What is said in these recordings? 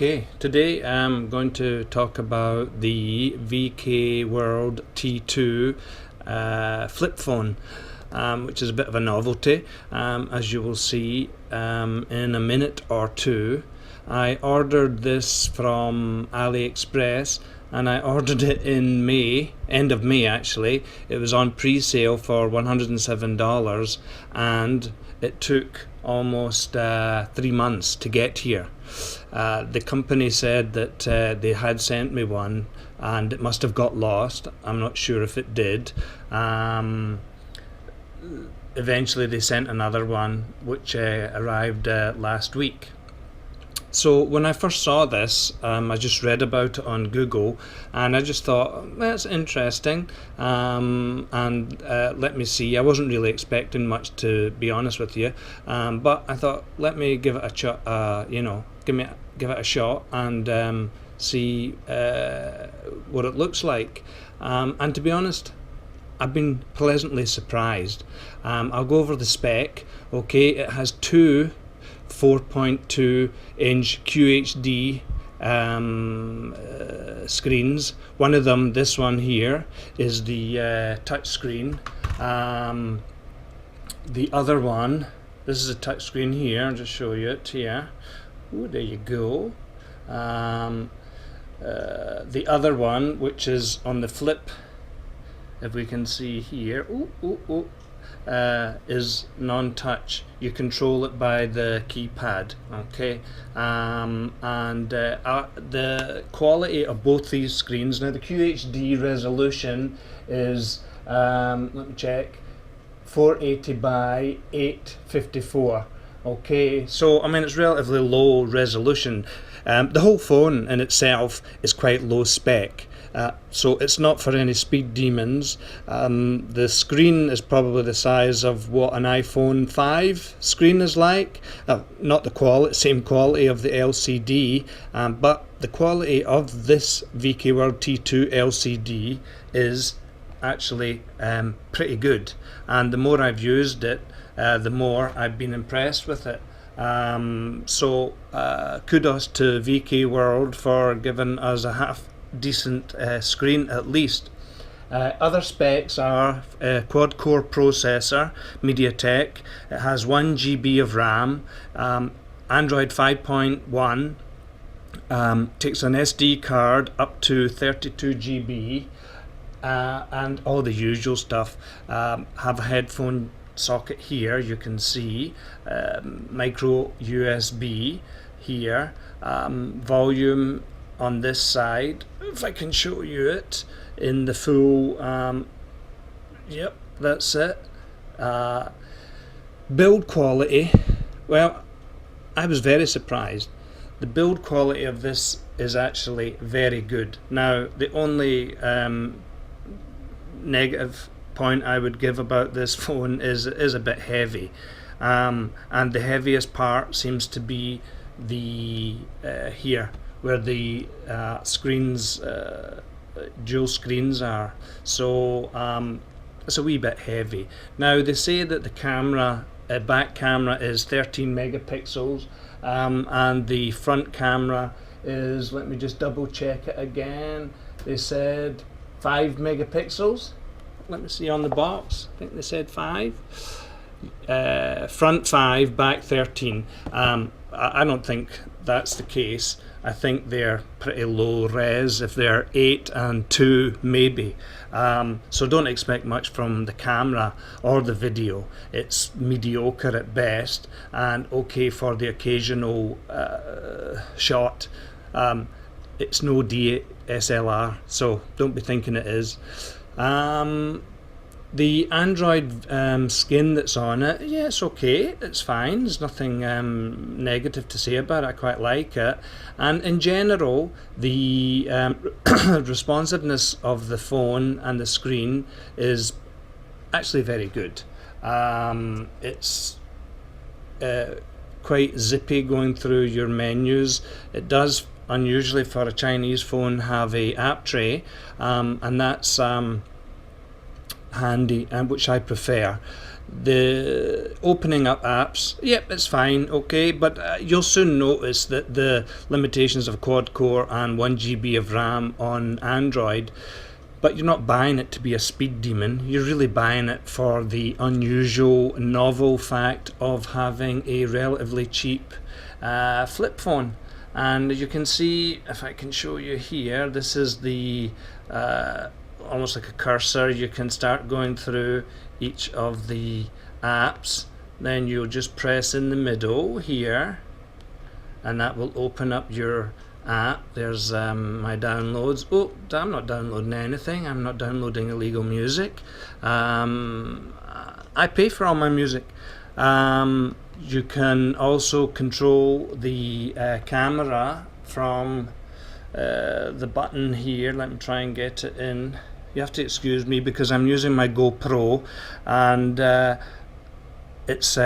Okay, today I'm going to talk about the VKWorld T2 flip phone, which is a bit of a novelty, as you will see in a minute or two. I ordered this from AliExpress and I ordered it in May, end of May actually. It was on pre-sale for $107 and it took almost 3 months to get here. The company said that they had sent me one and it must have got lost. I'm not sure if it did. Eventually they sent another one which arrived last week. So when I first saw this, I just read about it on Google and I just thought, that's interesting, and let me see. I wasn't really expecting much, to be honest with you, but I thought, let me give it a shot, give it a shot and see what it looks like. And to be honest, I've been pleasantly surprised. I'll go over the spec. Okay, it has two 4.2 inch QHD screens. One of them, this one here, is the touch screen. The other one, this is a touch screen here. I'll just show you it here. Ooh, there you go. The other one, which is on the flip, if we can see here, is non-touch. You control it by the keypad. Okay, and the quality of both these screens, now the QHD resolution is let me check, 480 by 854. Okay, so I mean it's relatively low resolution. The whole phone in itself is quite low spec. So it's not for any speed demons. The screen is probably the size of what an iPhone 5 screen is like. Not the same quality of the LCD, but the quality of this VKWorld T2 LCD is actually pretty good. And the more I've used it, the more I've been impressed with it. So kudos to VKWorld for giving us a half decent screen at least. Other specs are quad core processor, MediaTek. It has 1 GB of RAM, Android 5.1, takes an SD card up to 32 GB, and all the usual stuff. Have a headphone socket here, you can see, micro USB here, volume on this side, if I can show you it in the full, yep, that's it. Build quality, well, I was very surprised. The build quality of this is actually very good. Now the only negative point I would give about this phone is it is a bit heavy, and the heaviest part seems to be the here, where the screens, dual screens are. So it's a wee bit heavy. Now they say that the camera, back camera is 13 megapixels, and the front camera is, let me just double check it again, they said 5 megapixels. Let me see on the box, I think they said 5. Front 5, back 13. I don't think that's the case. I think they're pretty low res, if they're 8 and 2 maybe. So don't expect much from the camera or the video. It's mediocre at best and okay for the occasional shot. It's no DSLR, so don't be thinking it is. The Android skin that's on it, yeah, it's okay, it's fine, there's nothing negative to say about it, I quite like it. And in general, the responsiveness of the phone and the screen is actually very good. It's quite zippy going through your menus. It does, unusually for a Chinese phone, have a app tray, and that's handy, and which I prefer. the opening up apps, yep, it's fine, okay, but you'll soon notice that the limitations of quad core and 1 GB of RAM on Android, but you're not buying it to be a speed demon, you're really buying it for the unusual, novel fact of having a relatively cheap flip phone. And you can see, if I can show you here, this is the almost like a cursor. You can start going through each of the apps, then you'll just press in the middle here and that will open up your app. There's my downloads. Oh, I'm not downloading anything, I'm not downloading illegal music. I pay for all my music. You can also control the camera from the button here. Let me try and get it in. You have to excuse me because I'm using my GoPro and it's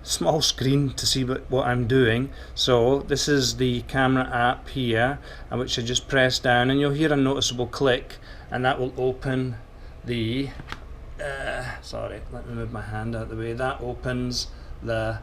small screen to see what I'm doing. So this is the camera app here, which I just press down and you'll hear a noticeable click and that will open the sorry, let me move my hand out of the way. That opens the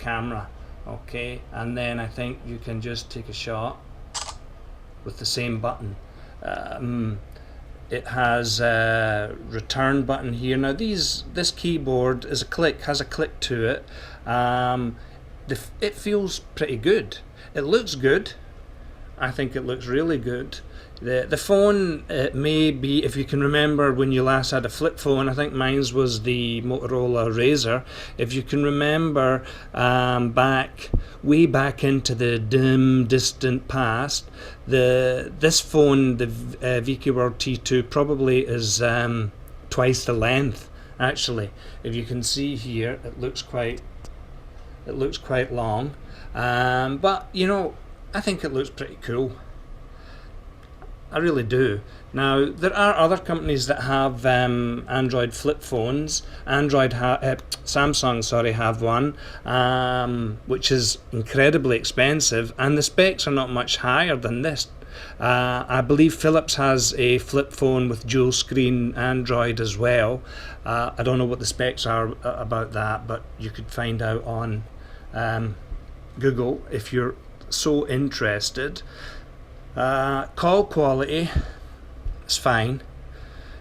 camera, okay, and then I think you can just take a shot with the same button. It has a return button here. Now this keyboard is has a click to it. It feels pretty good. It looks good. I think it looks really good. The phone, it may be, if you can remember when you last had a flip phone, I think mine was the Motorola Razr. If you can remember way back into the dim, distant past, this phone, the VKWorld T2, probably is twice the length. Actually, if you can see here, it looks quite long, but you know, I think it looks pretty cool. I really do. Now there are other companies that have Android flip phones. Samsung, sorry, have one, which is incredibly expensive, and the specs are not much higher than this. I believe Philips has a flip phone with dual screen Android as well. I don't know what the specs are about that, but you could find out on Google if you're so interested. Call quality is fine.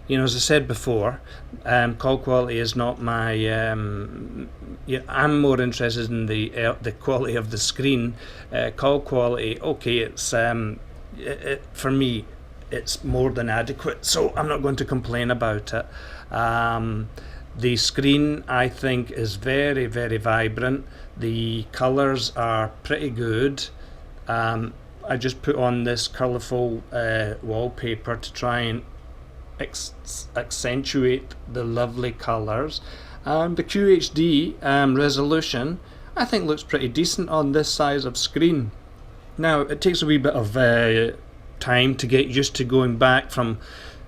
You know, as I said before, call quality is not my. I'm more interested in the quality of the screen. Call quality, okay, it's for me, it's more than adequate. So I'm not going to complain about it. The screen, I think, is very, very vibrant. The colours are pretty good. I just put on this colourful wallpaper to try and accentuate the lovely colours. The QHD resolution, I think, looks pretty decent on this size of screen. Now it takes a wee bit of time to get used to going back from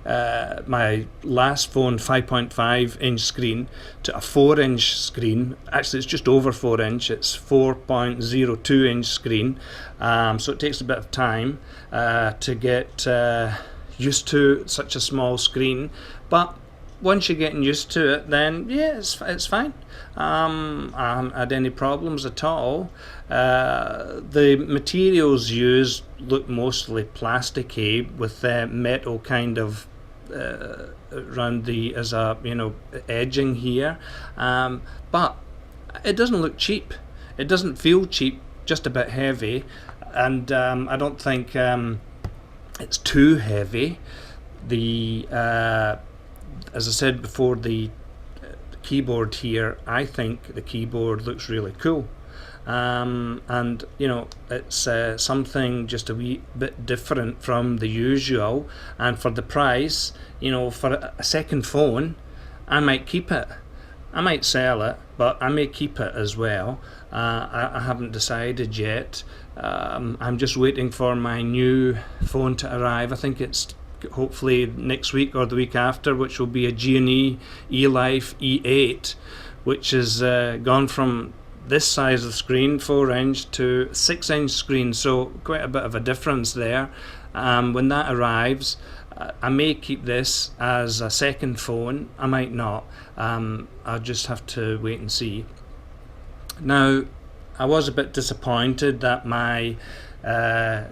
my last phone 5.5 inch screen to a 4-inch screen. Actually, it's just over 4-inch, it's 4.02 inch screen, so it takes a bit of time to get used to such a small screen, but once you're getting used to it, then yeah, it's fine. I haven't had any problems at all. The materials used look mostly plasticky with metal kind of around as a edging here, but it doesn't look cheap. It doesn't feel cheap, just a bit heavy, and I don't think it's too heavy. As I said before, the keyboard here, I think the keyboard looks really cool, and you know, it's something just a wee bit different from the usual, and for the price, you know, for a second phone, I might keep it. I might sell it, but I may keep it as well. I haven't decided yet. I'm just waiting for my new phone to arrive. I think it's hopefully next week or the week after, which will be a G&E eLife E8, which is gone from this size of screen, 4-inch, to 6-inch screen, so quite a bit of a difference there. When that arrives, I may keep this as a second phone, I might not. I'll just have to wait and see. Now, I was a bit disappointed that my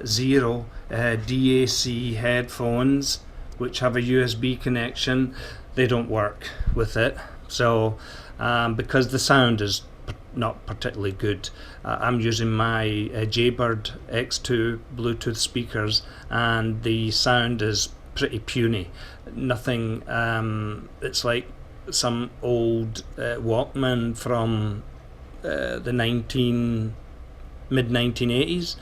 Zero DAC headphones, which have a USB connection, they don't work with it. So because the sound is not particularly good, I'm using my Jaybird X2 Bluetooth speakers, and the sound is pretty puny. Nothing, it's like some old Walkman from the mid 1980s.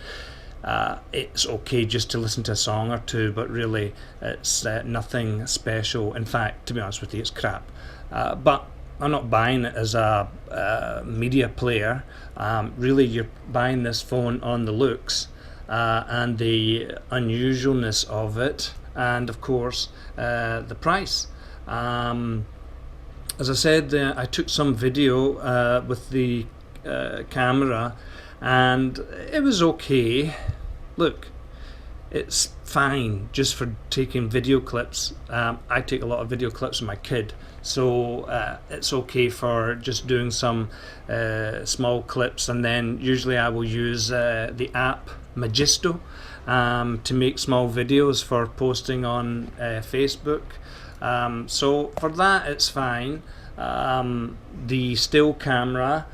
It's okay just to listen to a song or two, but really it's nothing special. In fact, to be honest with you, it's crap. But I'm not buying it as a media player. Really, you're buying this phone on the looks and the unusualness of it, and of course the price. As I said, I took some video with the camera, and it was okay. Look, it's fine just for taking video clips. I take a lot of video clips with my kid, so it's okay for just doing some small clips, and then usually I will use the app Magisto to make small videos for posting on Facebook. So for that it's fine. The still camera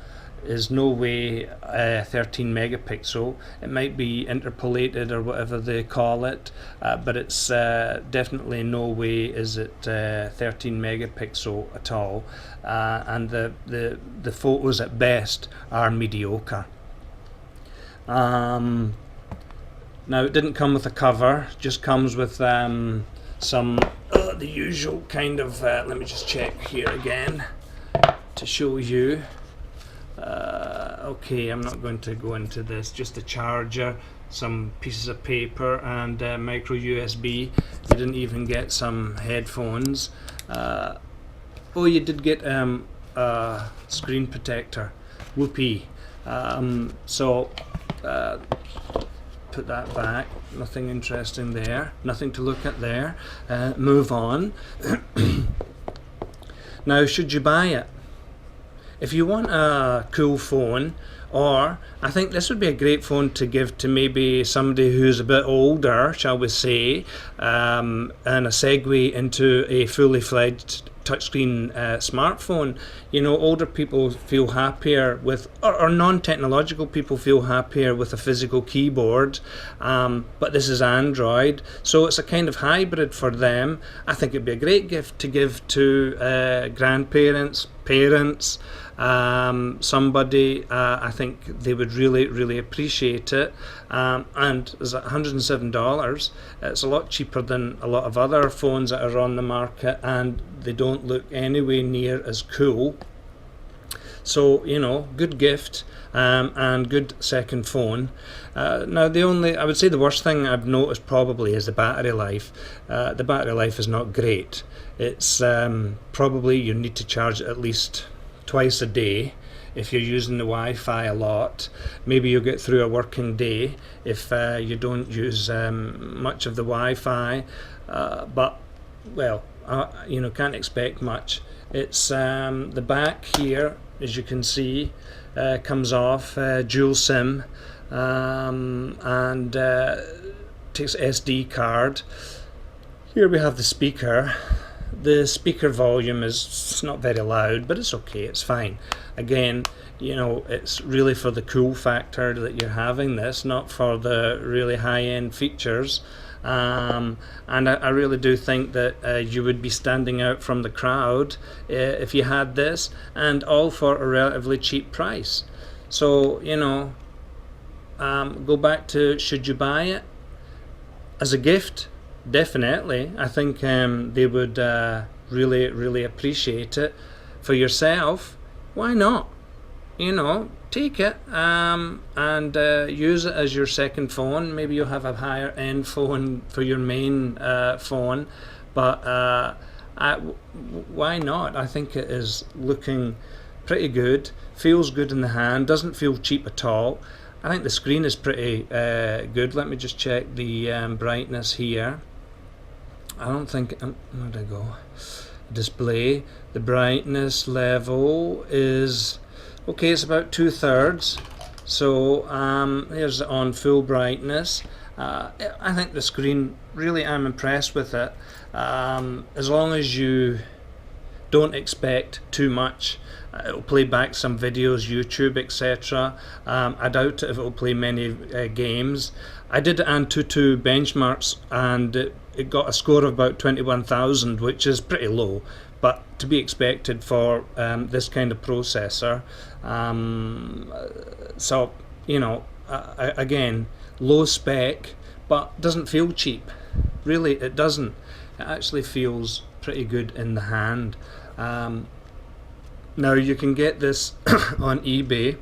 is no way 13 megapixel. It might be interpolated or whatever they call it, but it's definitely no way is it 13 megapixel at all, and the photos at best are mediocre. Now, it didn't come with a cover, just comes with some the usual kind of let me just check here again to show you. Okay, I'm not going to go into this. Just a charger, some pieces of paper, and micro USB. You didn't even get some headphones. Oh, you did get a screen protector. Whoopee. So put that back. Nothing interesting there. Nothing to look at there. Move on. Now, should you buy it? If you want a cool phone, or I think this would be a great phone to give to maybe somebody who's a bit older, shall we say, and a segue into a fully fledged touchscreen smartphone. You know, older people feel happier with, or non-technological people feel happier with a physical keyboard, but this is Android, so it's a kind of hybrid for them. I think it'd be a great gift to give to grandparents, parents, somebody. I think they would really appreciate it, and it's $107. It's a lot cheaper than a lot of other phones that are on the market, and they don't look anywhere near as cool. So, you know, good gift, and good second phone. Now, I would say the worst thing I've noticed probably is the battery life. The battery life is not great. It's probably you need to charge it at least twice a day if you're using the Wi-Fi a lot. Maybe you'll get through a working day if you don't use much of the Wi-Fi, but well, you know, can't expect much. It's the back here, as you can see, comes off dual SIM, and takes SD card. Here we have the speaker. The speaker volume is not very loud, but it's okay, it's fine. Again, you know, it's really for the cool factor that you're having this, not for the really high-end features. And I really do think that you would be standing out from the crowd if you had this, and all for a relatively cheap price. So, you know, go back to, should you buy it? As a gift, definitely. I think they would really appreciate it. For yourself, why not? You know, take it and use it as your second phone. Maybe you'll have a higher end phone for your main phone, but why not? I think it is looking pretty good, feels good in the hand, doesn't feel cheap at all. I think the screen is pretty good. Let me just check the brightness here. I don't think, where'd I go? Display. The brightness level is, okay, it's about 2/3. So here's on full brightness. I think the screen, really I'm impressed with it. As long as you don't expect too much. It'll play back some videos, YouTube, etc. I doubt if it'll play many games. I did Antutu Benchmarks and it got a score of about 21,000, which is pretty low, but to be expected for this kind of processor. So, you know, again, low spec, but doesn't feel cheap. Really, it doesn't. It actually feels pretty good in the hand. Now you can get this on eBay,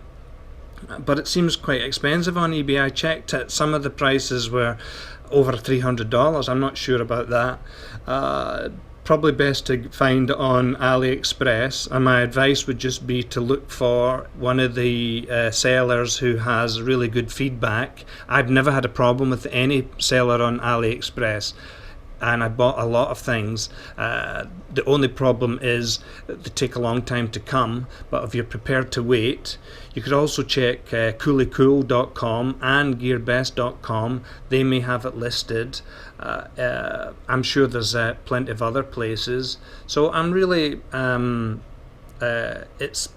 but it seems quite expensive on eBay. I checked it, some of the prices were over $300. I'm not sure about that. Probably best to find on AliExpress, and my advice would just be to look for one of the sellers who has really good feedback. I've never had a problem with any seller on AliExpress, and I bought a lot of things. The only problem is that they take a long time to come, but if you're prepared to wait. You could also check coolycool.com and gearbest.com. They may have it listed. I'm sure there's plenty of other places. So I'm really, it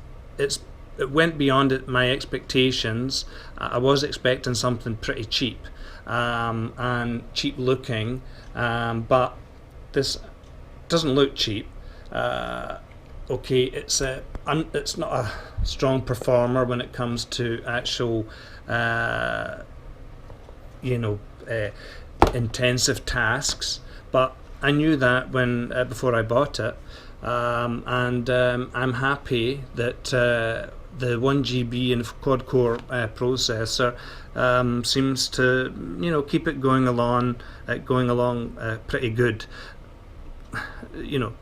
went beyond my expectations. I was expecting something pretty cheap and cheap looking. But this doesn't look cheap. Okay, it's not a strong performer when it comes to actual, intensive tasks. But I knew that when before I bought it, and I'm happy that the 1 GB and quad-core processor seems to, keep it going along pretty good.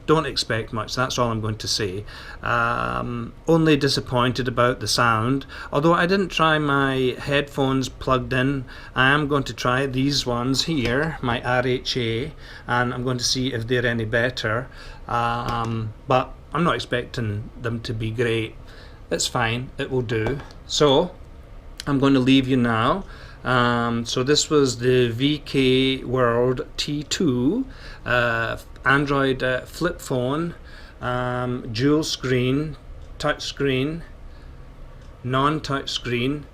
Don't expect much. That's all I'm going to say. Only disappointed about the sound. Although I didn't try my headphones plugged in, I am going to try these ones here, my RHA, and I'm going to see if they're any better. But I'm not expecting them to be great. It's fine, it will do. So I'm going to leave you now. So this was the VKWorld T2 Android flip phone, dual screen, touch screen, non-touch screen,